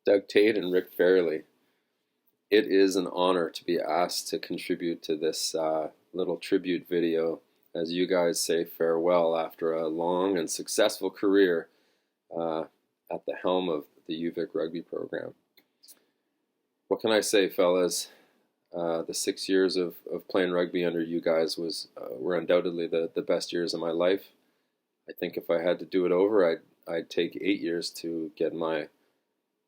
Doug Tate and Rick Fairley. It is an honor to be asked to contribute to this little tribute video as you guys say farewell after a long and successful career at the helm of the UVic rugby program. What can I say, fellas? The 6 years of playing rugby under you guys were undoubtedly the best years of my life. I think if I had to do it over, I'd take 8 years to get my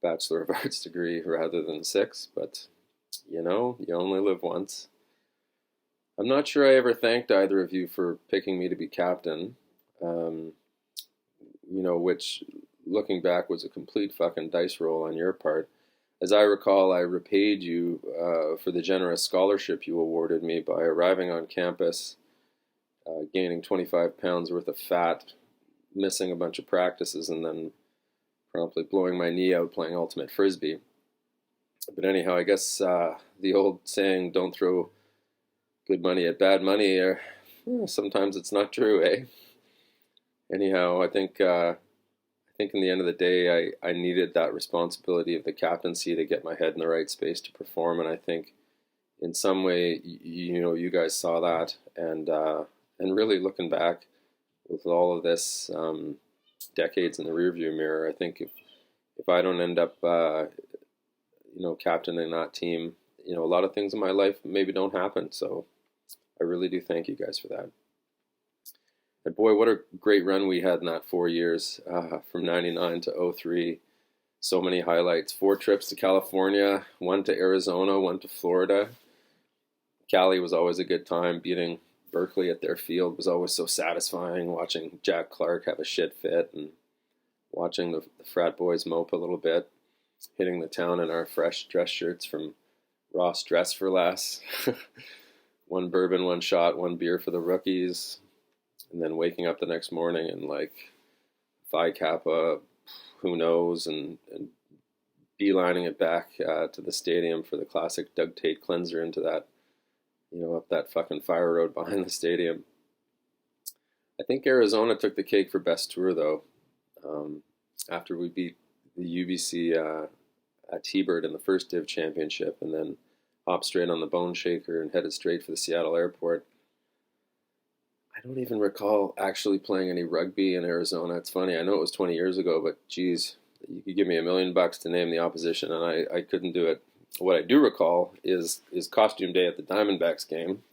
Bachelor of Arts degree rather than 6, but you know, you only live once. I'm not sure I ever thanked either of you for picking me to be captain, which looking back was a complete fucking dice roll on your part. As I recall, I repaid you for the generous scholarship you awarded me by arriving on campus, gaining 25 pounds worth of fat, missing a bunch of practices, and then promptly blowing my knee out playing ultimate frisbee. But anyhow, I guess the old saying, don't throw good money at bad money, sometimes it's not true, eh? Anyhow, I think in the end of the day, I needed that responsibility of the captaincy to get my head in the right space to perform, and I think in some way, you guys saw that, and really looking back with all of this decades in the rearview mirror, I think if I don't end up captaining that team, a lot of things in my life maybe don't happen. So I really do thank you guys for that. And boy, what a great run we had in that 4 years, from 99 to 03. So many highlights. 4 trips to California, 1 to Arizona, 1 to Florida. Cali was always a good time. Beating Berkeley at their field was always so satisfying. Watching Jack Clark have a shit fit and watching the frat boys mope a little bit. Hitting the town in our fresh dress shirts from Ross Dress for Less. 1 bourbon, 1 shot, 1 beer for the rookies. And then waking up the next morning and like Phi Kappa, who knows, and beelining it back to the stadium for the classic Doug Tate cleanser into that, up that fucking fire road behind the stadium. I think Arizona took the cake for best tour though. After we beat the UBC at T-Bird in the first Div Championship, and then hopped straight on the Bone Shaker and headed straight for the Seattle airport. I don't even recall actually playing any rugby in Arizona. It's funny, I know it was 20 years ago, but geez, you could give me $1 million to name the opposition, and I couldn't do it. What I do recall is costume day at the Diamondbacks game,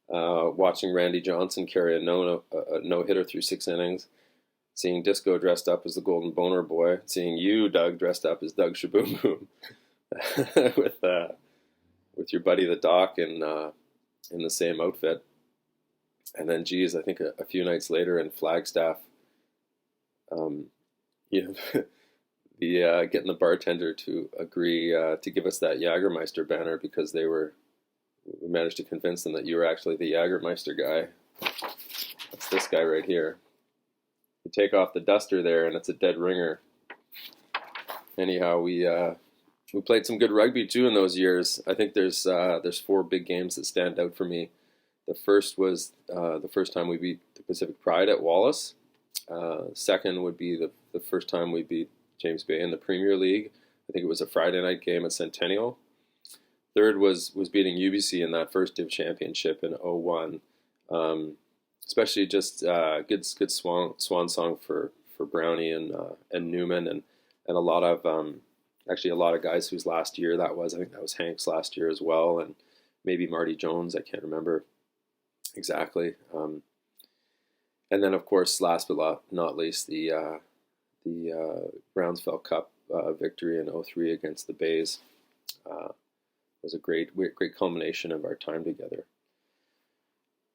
watching Randy Johnson carry a no-hitter through 6 innings, seeing Disco dressed up as the Golden Boner Boy, seeing you, Doug, dressed up as Doug Shaboom Boom, with your buddy the Doc in the same outfit. And then, geez, I think a few nights later in Flagstaff, getting the bartender to agree to give us that Jagermeister banner because we managed to convince them that you were actually the Jagermeister guy. That's this guy right here. You take off the duster there, and it's a dead ringer. Anyhow, we played some good rugby too in those years. I think there's 4 big games that stand out for me. The first was the first time we beat the Pacific Pride at Wallace. Second would be the first time we beat James Bay in the Premier League. I think it was a Friday night game at Centennial. Third was beating UBC in that first Div Championship in 01. Especially just good swan song for Brownie and Newman and a lot of a lot of guys whose last year that was. I think that was Hank's last year as well, and maybe Marty Jones. I can't remember exactly. And then of course, last but not least, the Brownsville Cup victory in 03 against the Bays was a great culmination of our time together.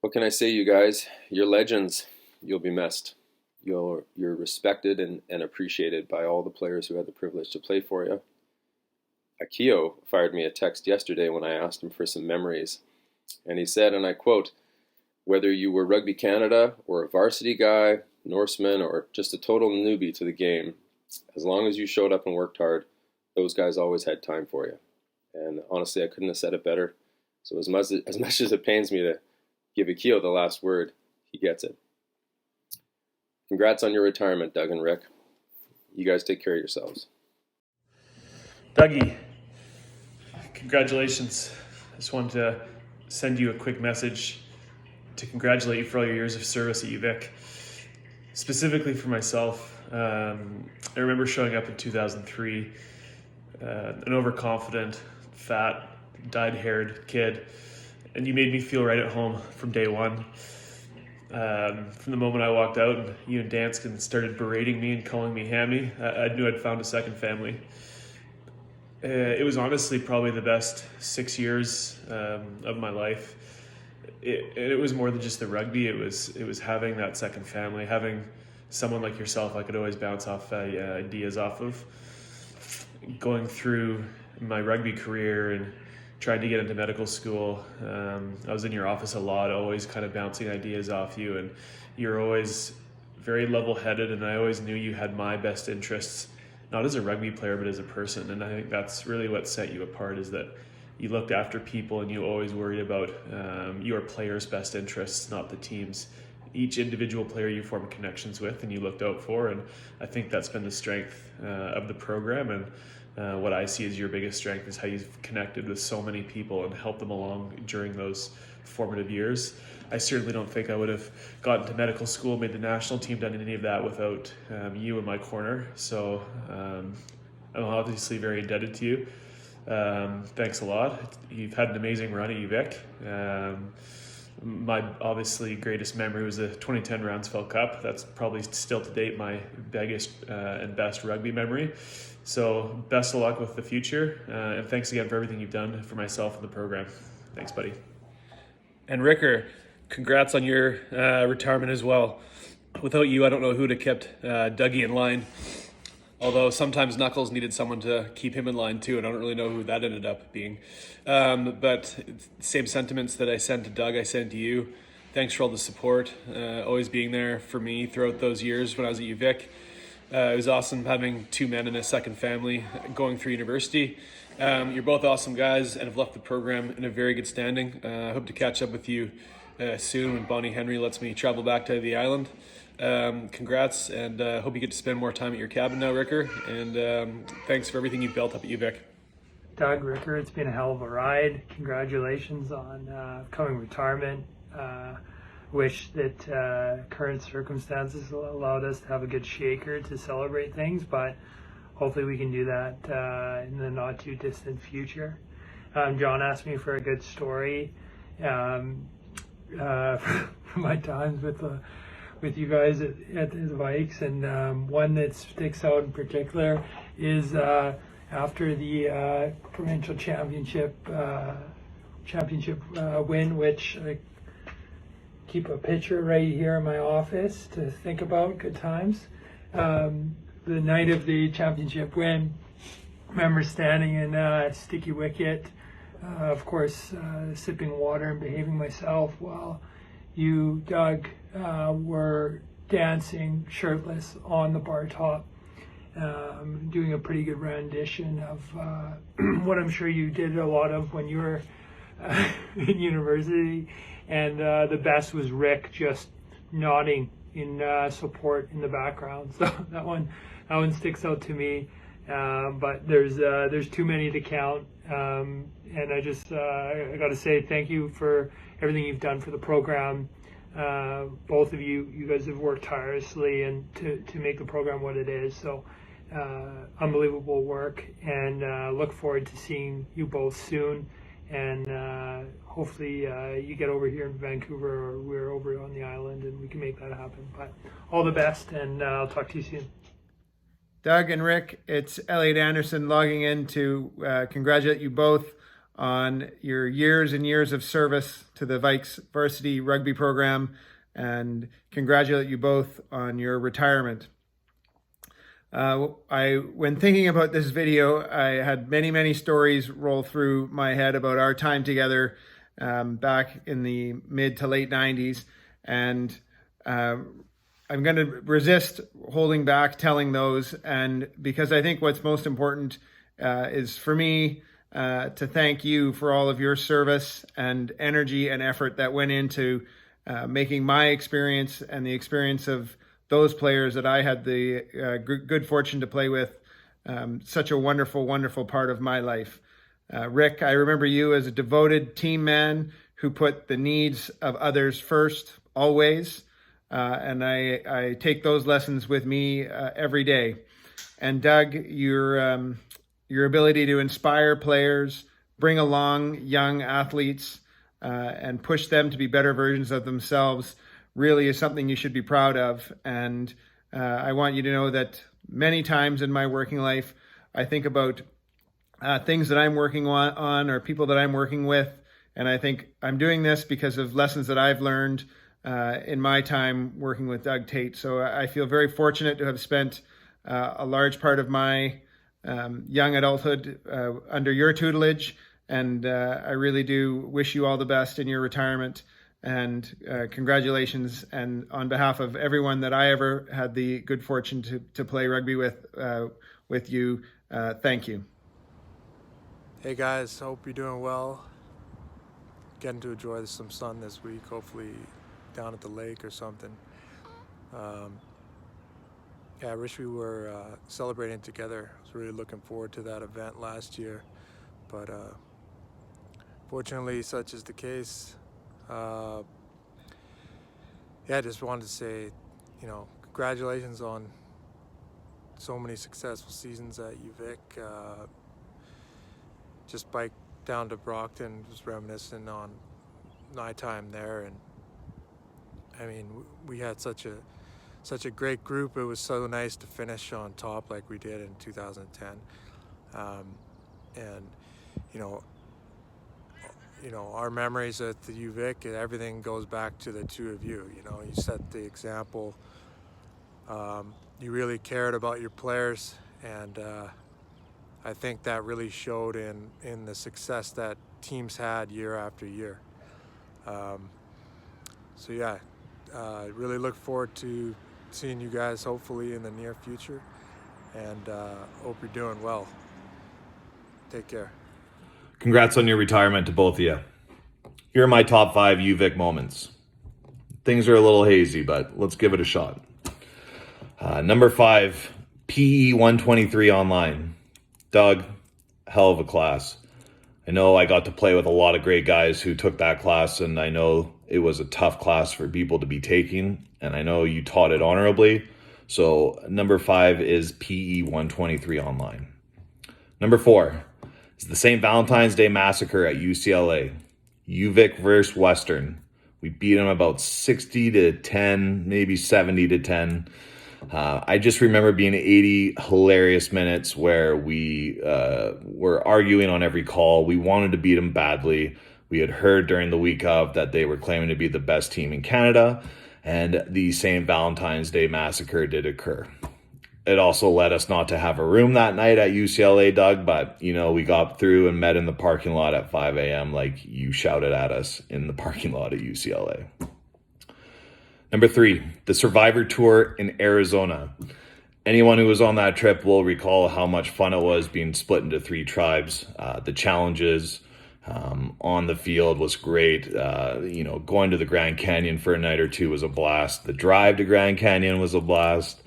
What can I say, you guys? You're legends. You'll be missed. You're respected and appreciated by all the players who had the privilege to play for you. Akio fired me a text yesterday when I asked him for some memories. And he said, and I quote, "Whether you were Rugby Canada or a varsity guy, Norseman, or just a total newbie to the game, as long as you showed up and worked hard, those guys always had time for you." And honestly, I couldn't have said it better. So as much as it pains me to give Akio the last word, he gets it. Congrats on your retirement, Doug and Rick. You guys take care of yourselves. Dougie, congratulations. I just wanted to send you a quick message to congratulate you for all your years of service at UVic. Specifically for myself, I remember showing up in 2003, an overconfident, fat, dyed-haired kid, and you made me feel right at home from day one. From the moment I walked out and you and Danskin started berating me and calling me hammy, I knew I'd found a second family. It was honestly probably the best 6 years of my life. It was more than just the rugby. It was having that second family, having someone like yourself I could always bounce off ideas off of. Going through my rugby career and trying to get into medical school, I was in your office a lot, always kind of bouncing ideas off you, and you're always very level-headed, and I always knew you had my best interests, not as a rugby player, but as a person. And I think that's really what set you apart, is that you looked after people and you always worried about your players' best interests, not the team's. Each individual player you formed connections with and you looked out for, and I think that's been the strength of the program. And what I see as your biggest strength is how you've connected with so many people and helped them along during those formative years. I certainly don't think I would have gotten to medical school, made the national team, done any of that without you in my corner. So I'm obviously very indebted to you. Thanks a lot. You've had an amazing run at UVic. My obviously greatest memory was the 2010 Roundsfeld Cup. That's probably still to date my biggest and best rugby memory. So best of luck with the future, and thanks again for everything you've done for myself and the program. Thanks, buddy. And Ricker, congrats on your retirement as well. Without you, I don't know who would have kept Dougie in line. Although sometimes Knuckles needed someone to keep him in line too, and I don't really know who that ended up being. But same sentiments that I sent to Doug, I sent to you. Thanks for all the support, always being there for me throughout those years when I was at UVic. It was awesome having two men in a second family going through university. You're both awesome guys and have left the program in a very good standing. I hope to catch up with you soon when Bonnie Henry lets me travel back to the island. Congrats, and hope you get to spend more time at your cabin now, Ricker, and thanks for everything you've built up at UVic. Doug, Ricker, it's been a hell of a ride. Congratulations on coming retirement. Wish that current circumstances allowed us to have a good shaker to celebrate things, but hopefully we can do that in the not too distant future. John asked me for a good story from my times with you guys at the Vikes, and one that sticks out in particular is after the provincial championship win, which I keep a picture right here in my office to think about good times. The night of the championship win, I remember standing in Sticky Wicket, of course sipping water and behaving myself while you, Doug, were dancing shirtless on the bar top, doing a pretty good rendition of what I'm sure you did a lot of when you were in university. And the best was Rick just nodding in support in the background. So that one sticks out to me. But there's too many to count. And I got to say thank you for everything you've done for the program. Both of you guys have worked tirelessly and to make the program what it is. So unbelievable work, and look forward to seeing you both soon. And hopefully you get over here in Vancouver, or we're over on the island, and we can make that happen. But all the best, and I'll talk to you soon. Doug and Rick, it's Elliot Anderson logging in to congratulate you both on your years and years of service to the Vikes varsity rugby program, and congratulate you both on your retirement. When thinking about this video, I had many stories roll through my head about our time together back in the mid to late 90s, and I'm going to resist holding back telling those, and because I think what's most important is for me to thank you for all of your service and energy and effort that went into making my experience and the experience of those players that I had the good fortune to play with such a wonderful, wonderful part of my life. Rick, I remember you as a devoted team man who put the needs of others first, always. And I take those lessons with me every day. And Doug, your ability to inspire players, bring along young athletes, and push them to be better versions of themselves really is something you should be proud of. And I want you to know that many times in my working life, I think about things that I'm working on or people that I'm working with. And I think I'm doing this because of lessons that I've learned in my time working with Doug Tate. So I feel very fortunate to have spent a large part of my young adulthood under your tutelage. And I really do wish you all the best in your retirement. And congratulations. And on behalf of everyone that I ever had the good fortune to play rugby with you, thank you. Hey guys, hope you're doing well. Getting to enjoy some sun this week, hopefully down at the lake or something. Yeah, I wish we were celebrating together. I was really looking forward to that event last year, but fortunately such is the case. Yeah, I just wanted to say, congratulations on so many successful seasons at UVic. Just biked down to Brockton, was reminiscing on my time there, and I mean, we had such a great group. It was so nice to finish on top like we did in 2010. And our memories at the UVic, everything goes back to the two of you. You set the example. You really cared about your players, and I think that really showed in the success that teams had year after year. So yeah, really look forward to seeing you guys hopefully in the near future, and hope you're doing well. Take care. Congrats on your retirement to both of you. Here are my top 5 UVic moments. Things are a little hazy, but let's give it a shot. Number 5, PE 123 online. Doug, hell of a class. I know I got to play with a lot of great guys who took that class, and I know it was a tough class for people to be taking, and I know you taught it honorably. So number 5 is PE 123 online. Number 4 is the St. Valentine's Day Massacre at UCLA. UVic versus Western. We beat them about 60-10, maybe 70-10. I just remember being 80 hilarious minutes where we were arguing on every call. We wanted to beat them badly. We had heard during the week of that they were claiming to be the best team in Canada, and the St. Valentine's Day Massacre did occur. It also led us not to have a room that night at UCLA, Doug, but, we got through and met in the parking lot at 5 a.m. like you shouted at us in the parking lot at UCLA. Number 3, the Survivor Tour in Arizona. Anyone who was on that trip will recall how much fun it was being split into 3 tribes. The challenges on the field was great. Going to the Grand Canyon for a night or two was a blast. The drive to Grand Canyon was a blast.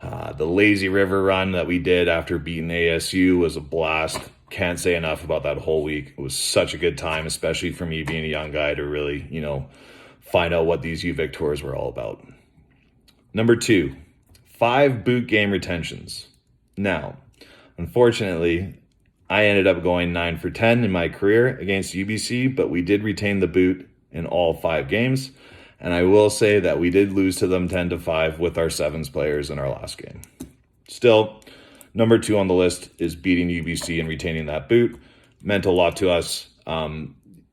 The lazy river run that we did after beating ASU was a blast. Can't say enough about that whole week. It was such a good time, especially for me being a young guy to really, find out what these UVic tours were all about. Number 2, 5 boot game retentions. Now, unfortunately, I ended up going 9 for 10 in my career against UBC, but we did retain the boot in all 5 games. And I will say that we did lose to them 10-5 with our 7s players in our last game. Still, number 2 on the list is beating UBC and retaining that boot. Meant a lot to us.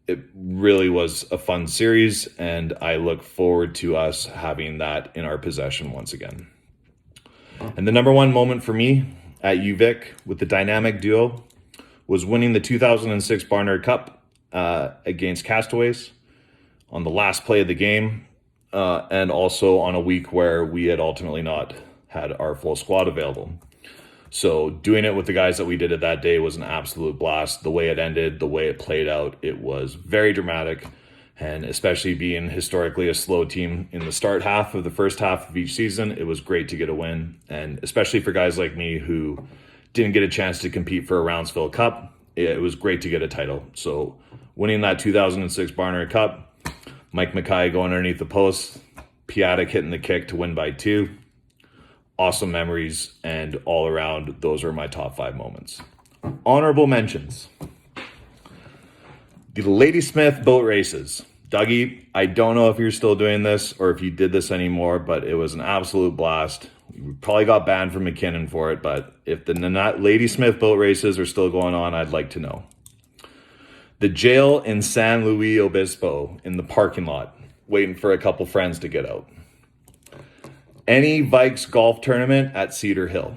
It really was a fun series, and I look forward to us having that in our possession once again. And the number 1 moment for me at UVic with the dynamic duo was winning the 2006 Barnard Cup against Castaways on the last play of the game, and also on a week where we had ultimately not had our full squad available. So doing it with the guys that we did it that day was an absolute blast. The way it ended, the way it played out, it was very dramatic. And especially being historically a slow team in the start half of the first half of each season, it was great to get a win. And especially for guys like me who didn't get a chance to compete for a Roundsville Cup. It was great to get a title. So winning that 2006 Barnard Cup, Mike Mackay going underneath the post, Piatek hitting the kick to win by 2. Awesome memories, and all around, those are my top 5 moments. Honorable mentions. The Ladysmith boat races. Dougie, I don't know if you're still doing this or if you did this anymore, but it was an absolute blast. We probably got banned from McKinnon for it, but if the Ladysmith boat races are still going on, I'd like to know. The jail in San Luis Obispo in the parking lot, waiting for a couple friends to get out. Any Vikes golf tournament at Cedar Hill.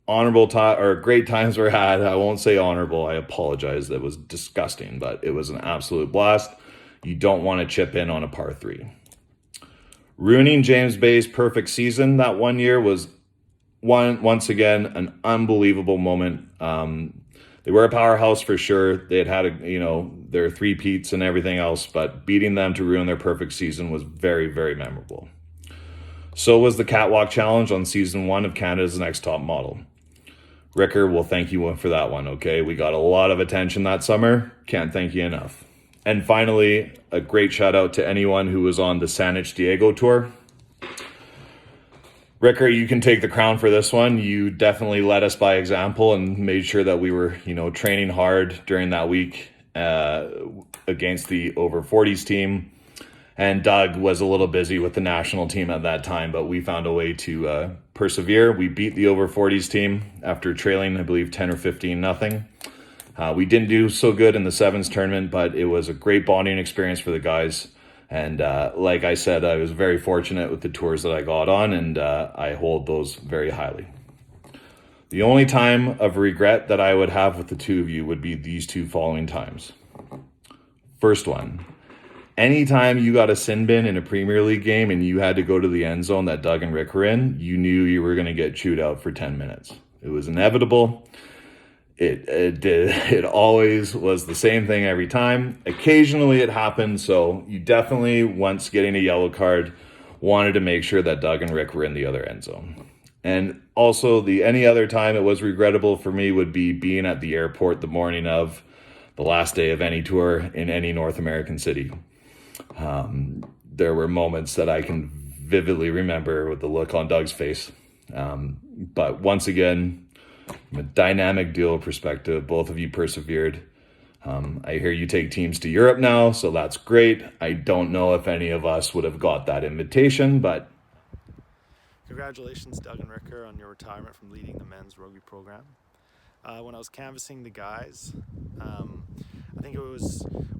Honorable time or great times were had. I won't say honorable. I apologize. That was disgusting, but it was an absolute blast. You don't want to chip in on a par 3. Ruining James Bay's perfect season that one year was once again an unbelievable moment. They were a powerhouse for sure. They had their 3-peats and everything else, but beating them to ruin their perfect season was very, very memorable. So was the Catwalk Challenge on season 1 of Canada's Next Top Model. Ricker, will thank you for that one, okay? We got a lot of attention that summer. Can't thank you enough. And finally, a great shout out to anyone who was on the Saanich Diego tour. Ricker, you can take the crown for this one. You definitely led us by example and made sure that we were, training hard during that week against the over 40s team. And Doug was a little busy with the national team at that time, but we found a way to persevere. We beat the over 40s team after trailing, I believe, 10 or 15-0. We didn't do so good in the sevens tournament, but it was a great bonding experience for the guys. And like I said, I was very fortunate with the tours that I got on, and I hold those very highly. The only time of regret that I would have with the two of you would be these 2 following times. First one, anytime you got a sin bin in a Premier League game and you had to go to the end zone that Doug and Rick were in, you knew you were going to get chewed out for 10 minutes. It was inevitable. It always was the same thing every time. Occasionally it happened, so you definitely, once getting a yellow card, wanted to make sure that Doug and Rick were in the other end zone. And also, the any other time it was regrettable for me would be being at the airport the morning of the last day of any tour in any North American city. There were moments that I can vividly remember with the look on Doug's face. But once again, from a dynamic duo perspective, both of you persevered. I hear you take teams to Europe now, so that's great. I don't know if any of us would have got that invitation, but... Congratulations, Doug and Ricker, on your retirement from leading the men's rugby program. When I was canvassing the guys, I think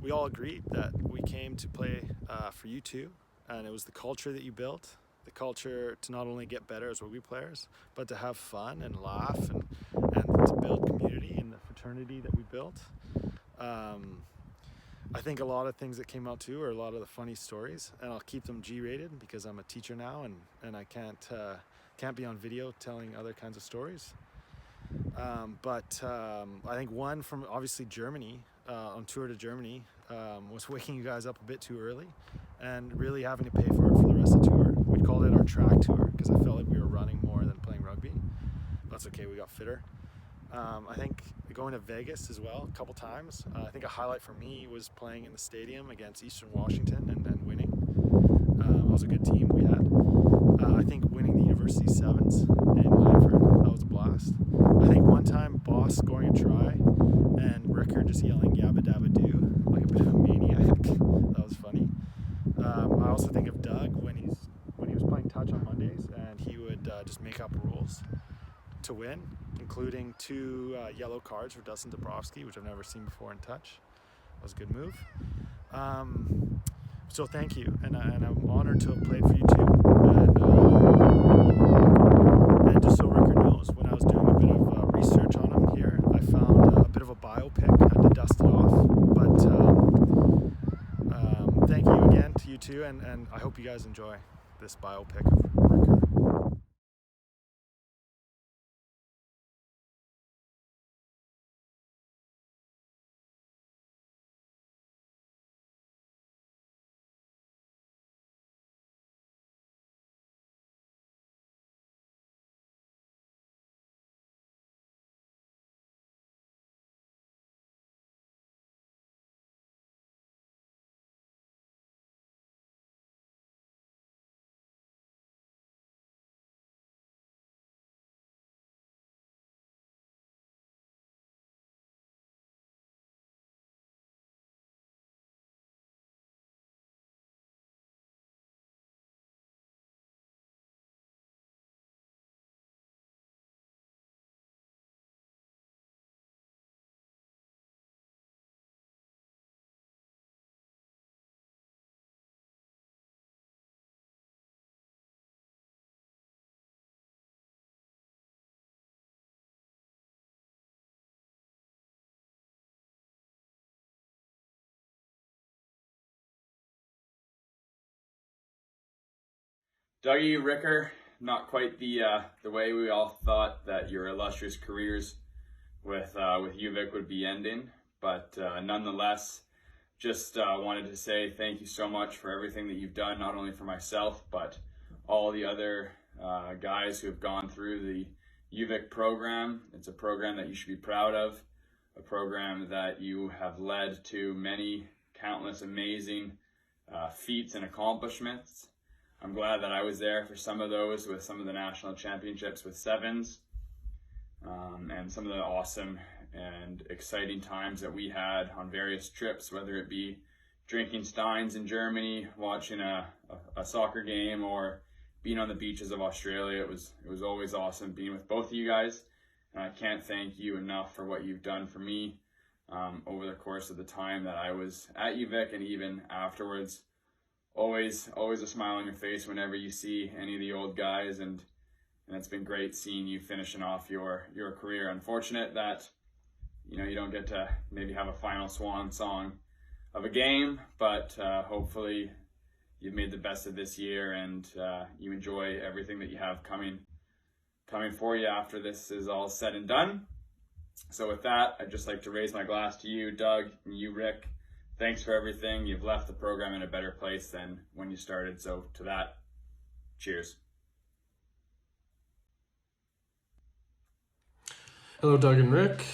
we all agreed that we came to play for you two, and it was the culture that you built, the culture to not only get better as rugby players, but to have fun and laugh and to build community and the fraternity that we built. I think a lot of things that came out too are a lot of the funny stories, and I'll keep them G-rated because I'm a teacher now and I can't be on video telling other kinds of stories. But I think one from obviously Germany, on tour to Germany, was waking you guys up a bit too early and really having to pay for it for the rest of the tour. We called it our track tour because I felt like we were running more than playing rugby. That's okay, we got fitter. I think going to Vegas as well a couple times. I think a highlight for me was playing in the stadium against Eastern Washington and winning. That was a good team we had. I think winning the University Sevens in Langford, that was a blast. I think one time Boss scoring a try and Ricker just yelling yabba dabba doo like a bit of a maniac. That was funny. I also think of Doug when he was playing touch on Mondays and he would just make up rules to win, including 2 yellow cards for Dustin Dabrowski, which I've never seen before in touch. That was a good move. So thank you, and I'm honored to have played for you too. And just so Ricker knows, when I was doing a bit of research on him here, I found a bit of a biopic. I had to dust it off, but thank you again to you two, and I hope you guys enjoy this biopic of Ricker. Dougie, Ricker, not quite the way we all thought that your illustrious careers with UVic would be ending, but nonetheless, just wanted to say thank you so much for everything that you've done, not only for myself, but all the other guys who have gone through the UVic program. It's a program that you should be proud of, a program that you have led to many countless amazing feats and accomplishments. I'm glad that I was there for some of those, with some of the national championships with sevens, and some of the awesome and exciting times that we had on various trips, whether it be drinking steins in Germany, watching a soccer game, or being on the beaches of Australia. It was always awesome being with both of you guys, and I can't thank you enough for what you've done for me over the course of the time that I was at UVic, and even afterwards. Always a smile on your face whenever you see any of the old guys, and it's been great seeing you finishing off your career. Unfortunate that you don't get to maybe have a final swan song of a game, but hopefully you've made the best of this year, and you enjoy everything that you have coming for you after this is all said and done. So with that, I'd just like to raise my glass to you, Doug, and you, Rick. Thanks for everything. You've left the program in a better place than when you started. So to that, cheers. Hello, Doug and Rick.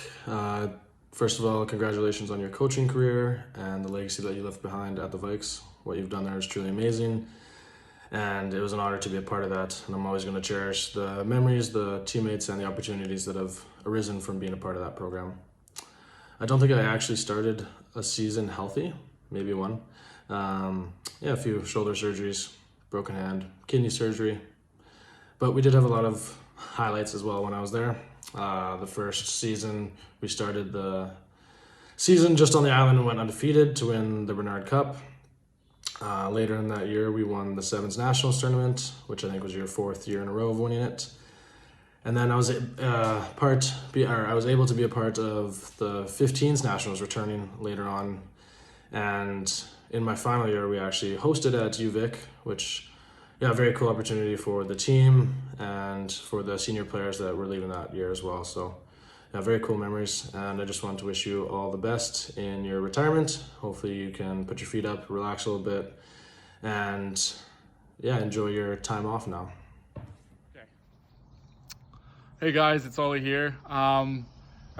First of all, congratulations on your coaching career and the legacy that you left behind at the Vikes. What you've done there is truly amazing, and it was an honor to be a part of that. And I'm always going to cherish the memories, the teammates, and the opportunities that have arisen from being a part of that program. I don't think I actually started a season healthy, maybe one. A few shoulder surgeries, broken hand, kidney surgery. But we did have a lot of highlights as well when I was there. The first season, we started the season just on the island and went undefeated to win the Bernard Cup. Later in that year, we won the Sevens Nationals tournament, which I think was your 4th year in a row of winning it. And then I was able to be a part of the 15s Nationals returning later on. And in my final year, we actually hosted at UVic, which, a very cool opportunity for the team and for the senior players that were leaving that year as well. So, very cool memories. And I just want to wish you all the best in your retirement. Hopefully you can put your feet up, relax a little bit, and enjoy your time off now. Hey guys, it's Ollie here. I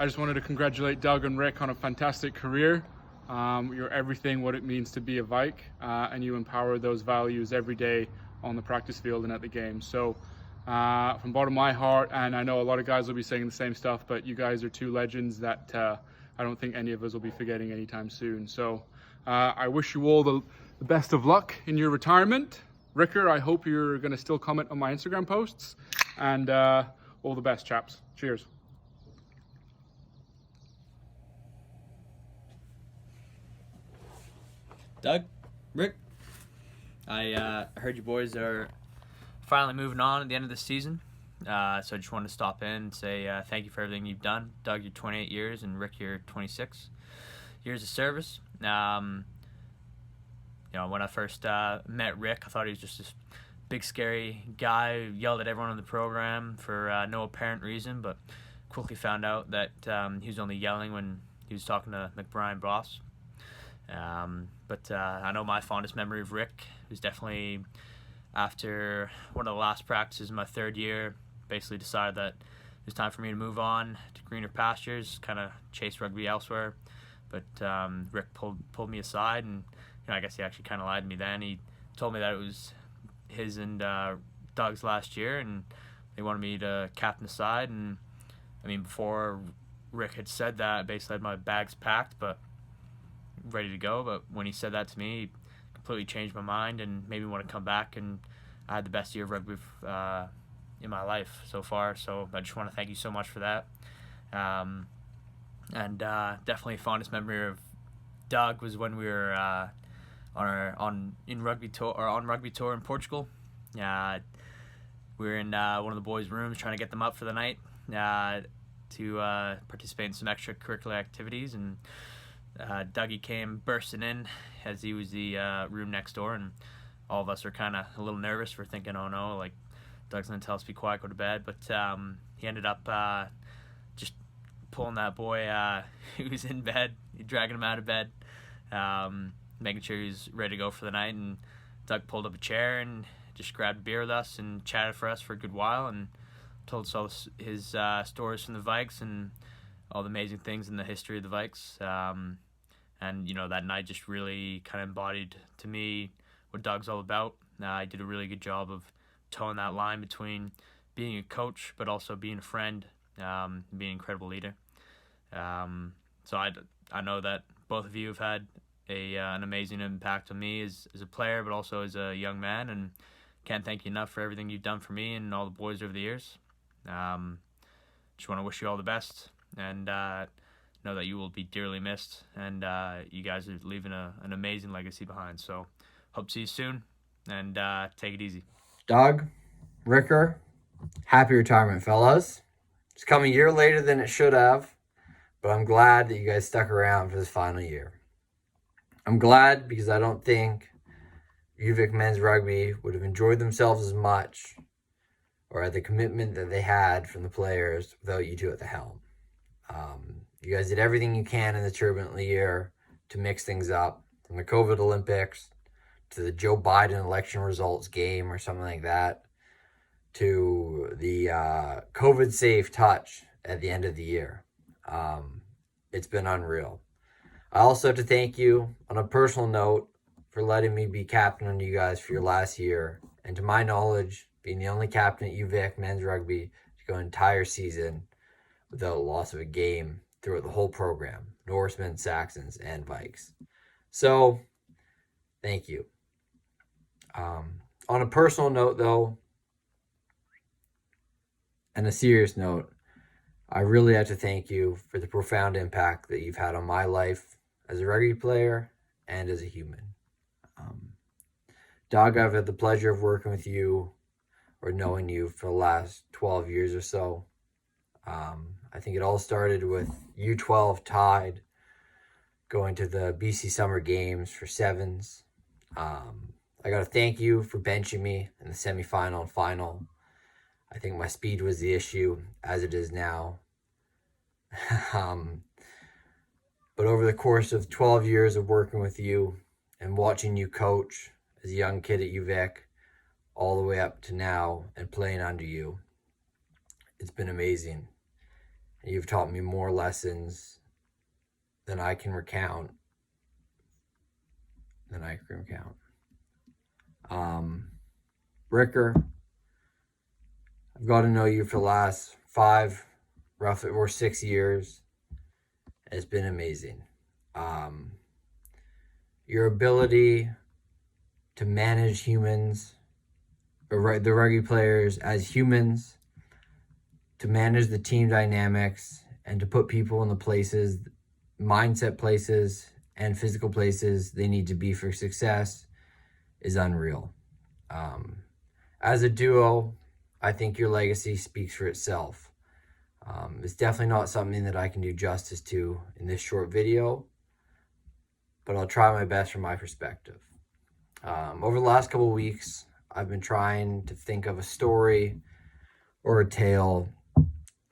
just wanted to congratulate Doug and Rick on a fantastic career. You're everything what it means to be a Vike, and you empower those values every day on the practice field and at the game. So from the bottom of my heart, and I know a lot of guys will be saying the same stuff, but you guys are two legends that I don't think any of us will be forgetting anytime soon. So I wish you all the best of luck in your retirement. Ricker, I hope you're going to still comment on my Instagram posts, and all the best, chaps. Cheers. Doug, Rick, I heard you boys are finally moving on at the end of the season. So I just wanted to stop in and say thank you for everything you've done. Doug, you're 28 years, and Rick, you're 26 years of service. When I first met Rick, I thought he was just this big scary guy who yelled at everyone in the program for no apparent reason, but quickly found out that he was only yelling when he was talking to McBrien Boss. But I know my fondest memory of Rick was definitely after one of the last practices in my 3rd year. Basically decided that it was time for me to move on to greener pastures, kind of chase rugby elsewhere. But Rick pulled me aside, and I guess he actually kind of lied to me then. He told me that it was his and Doug's last year, and they wanted me to captain the side. And I mean, before Rick had said that, I basically had my bags packed but ready to go. But when he said that to me, he completely changed my mind and made me want to come back, and I had the best year of rugby in my life so far. So I just want to thank you so much for that. And definitely fondest memory of Doug was when we were on rugby tour in Portugal. We were in one of the boys' rooms trying to get them up for the night to participate in some extracurricular activities, and Dougie came bursting in as he was the room next door, and all of us are kind of a little nervous. We're thinking, oh no, like Doug's gonna tell us to be quiet, go to bed. But he ended up just pulling that boy who was in bed, dragging him out of bed, making sure he was ready to go for the night. And Doug pulled up a chair and just grabbed a beer with us and chatted for us for a good while and told us all his stories from the Vikes and all the amazing things in the history of the Vikes. And, you know, that night just really kind of embodied to me what Doug's all about. He did a really good job of towing that line between being a coach but also being a friend, being an incredible leader. So I know that both of you have had an amazing impact on me as a player but also as a young man, and can't thank you enough for everything you've done for me and all the boys over the years. Just want to wish you all the best and know that you will be dearly missed, and you guys are leaving an amazing legacy behind. So hope to see you soon, and take it easy. Doug, Ricker, happy retirement, fellas. It's come a year later than it should have, but I'm glad that you guys stuck around for this final year. I'm glad because I don't think UVic men's rugby would have enjoyed themselves as much or had the commitment that they had from the players without you two at the helm. You guys did everything you can in the turbulent year to mix things up, from the COVID Olympics to the Joe Biden election results game or something like that, to the COVID safe touch at the end of the year. It's been unreal. I also have to thank you on a personal note for letting me be captain on you guys for your last year, and to my knowledge, being the only captain at UVic men's rugby to go an entire season without a loss of a game throughout the whole program, Norsemen, Saxons, and Vikes. So, thank you. On a personal note, though, and a serious note, I really have to thank you for the profound impact that you've had on my life as a rugby player and as a human. Doug, I've had the pleasure of working with you or knowing you for the last 12 years or so. I think it all started with U12 Tide going to the BC Summer Games for sevens. I got to thank you for benching me in the semifinal and final. I think my speed was the issue, as it is now. But over the course of 12 years of working with you and watching you coach as a young kid at UVic, all the way up to now and playing under you, it's been amazing. And you've taught me more lessons than I can recount. Ricker, I've got to know you for the last 5, rough or 6 years. It's been amazing. Your ability to manage humans, or the rugby players as humans, to manage the team dynamics, and to put people in the places, mindset places, and physical places they need to be for success is unreal. As a duo, I think your legacy speaks for itself. It's definitely not something that I can do justice to in this short video, but I'll try my best from my perspective. Over the last couple of weeks, I've been trying to think of a story or a tale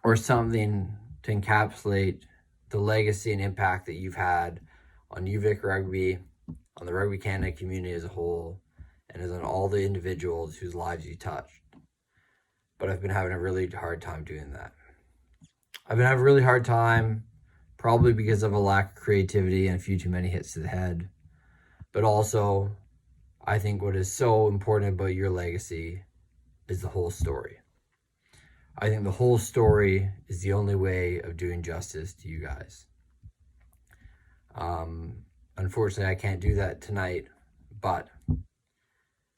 or something to encapsulate the legacy and impact that you've had on UVic rugby, on the Rugby Canada community as a whole, and as on all the individuals whose lives you touched. But I've been having a really hard time doing that. I've been having a really hard time, probably because of a lack of creativity and a few too many hits to the head. But also, I think what is so important about your legacy is the whole story. I think the whole story is the only way of doing justice to you guys. Unfortunately, I can't do that tonight, but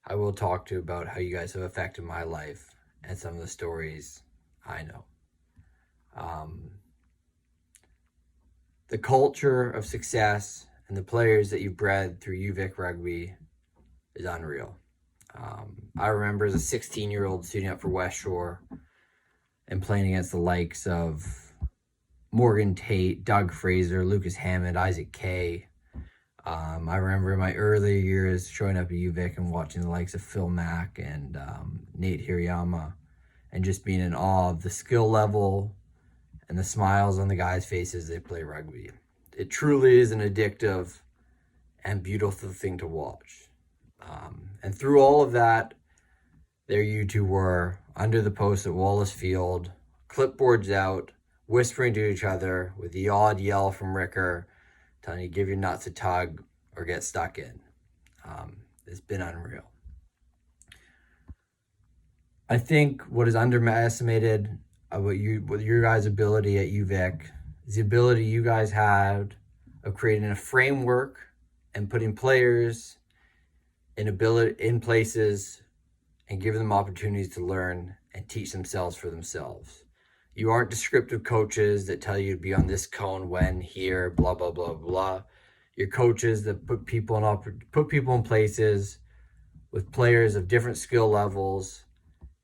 I will talk to you about how you guys have affected my life and some of the stories I know. The culture of success and the players that you bred through UVic rugby is unreal. I remember as a 16-year-old suiting up for West Shore and playing against the likes of Morgan Tate, Doug Fraser, Lucas Hammond, Isaac Kay, I remember in my earlier years showing up at UVic and watching the likes of Phil Mack and Nate Hirayama, and just being in awe of the skill level and the smiles on the guys' faces as they play rugby. It truly is an addictive and beautiful thing to watch. And through all of that, there you two were, under the post at Wallace Field, clipboards out, whispering to each other with the odd yell from Ricker, telling you give your nuts a tug or get stuck in. It's been unreal. I think what is underestimated about your guys' ability at UVic is the ability you guys had of creating a framework and putting players in places and giving them opportunities to learn and teach themselves for themselves. You aren't descriptive coaches that tell you to be on this cone when, here, blah, blah, blah, blah. You're coaches that put people in places with players of different skill levels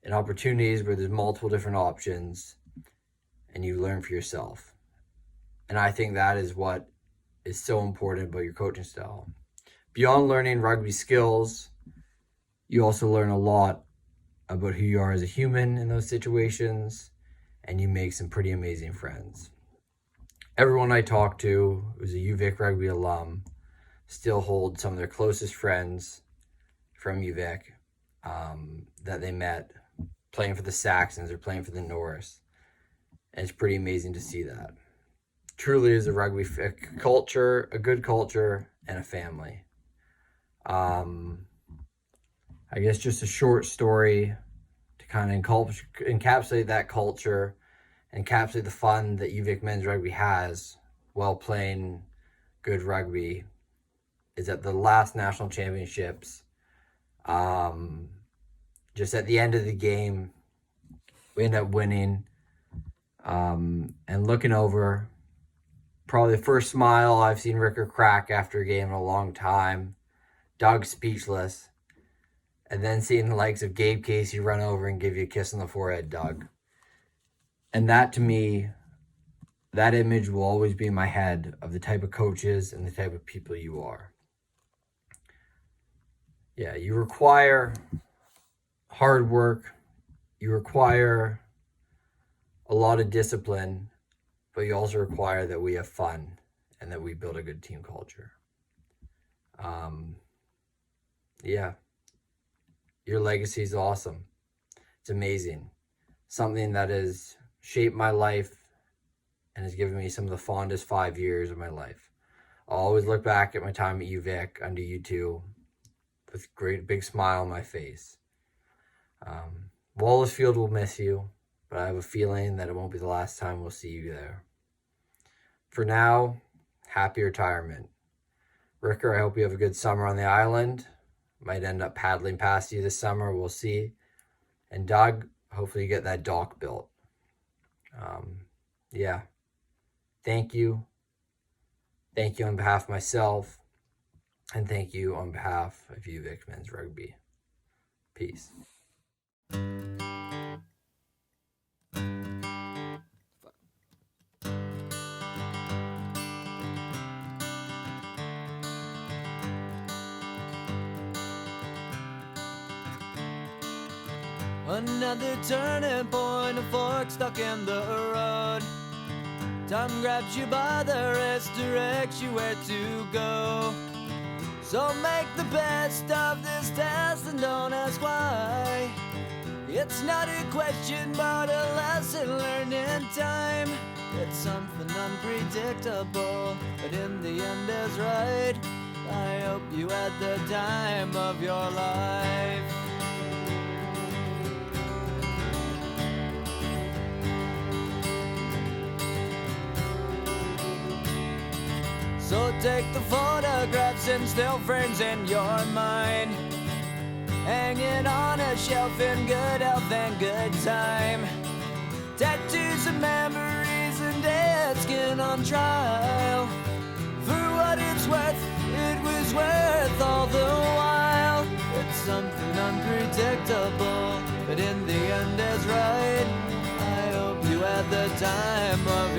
and opportunities where there's multiple different options, and you learn for yourself. And I think that is what is so important about your coaching style. Beyond learning rugby skills, you also learn a lot about who you are as a human in those situations, and you make some pretty amazing friends. Everyone I talked to who's a UVic rugby alum still hold some of their closest friends from UVic that they met playing for the Saxons or playing for the Norse. And it's pretty amazing to see that. Truly is a rugby culture, a good culture, and a family. I guess just a short story to kind of encapsulate that culture, encapsulate the fun that UVic men's rugby has while playing good rugby, is at the last national championships. Just at the end of the game, we end up winning, and looking over, probably the first smile I've seen Ricker crack after a game in a long time. Doug speechless. And then seeing the likes of Gabe Casey run over and give you a kiss on the forehead, Doug. And that, to me, that image will always be in my head of the type of coaches and the type of people you are. Yeah, you require hard work. You require a lot of discipline, but you also require that we have fun and that we build a good team culture. Yeah, your legacy is awesome. It's amazing. Something that has shaped my life and has given me some of the fondest 5 years of my life. I'll always look back at my time at UVic under you two with a great big smile on my face. Wallace Field will miss you, but I have a feeling that it won't be the last time we'll see you there. For now, happy retirement. Ricker, I hope you have a good summer on the island. Might end up paddling past you this summer, we'll see. And Doug, hopefully you get that dock built. Yeah. Thank you. Thank you on behalf of myself. And thank you on behalf of UVic Men's Rugby. Peace. Another turning point, a fork stuck in the road. Time grabs you by the wrist, directs you where to go. So make the best of this test and don't ask why. It's not a question but a lesson learned in time. It's something unpredictable, but in the end is right. I hope you had the time of your life. So take the photographs and still frames in your mind, hanging on a shelf in good health and good time. Tattoos and memories and dead skin on trial. For what it's worth, it was worth all the while. It's something unpredictable, but in the end is right. I hope you had the time of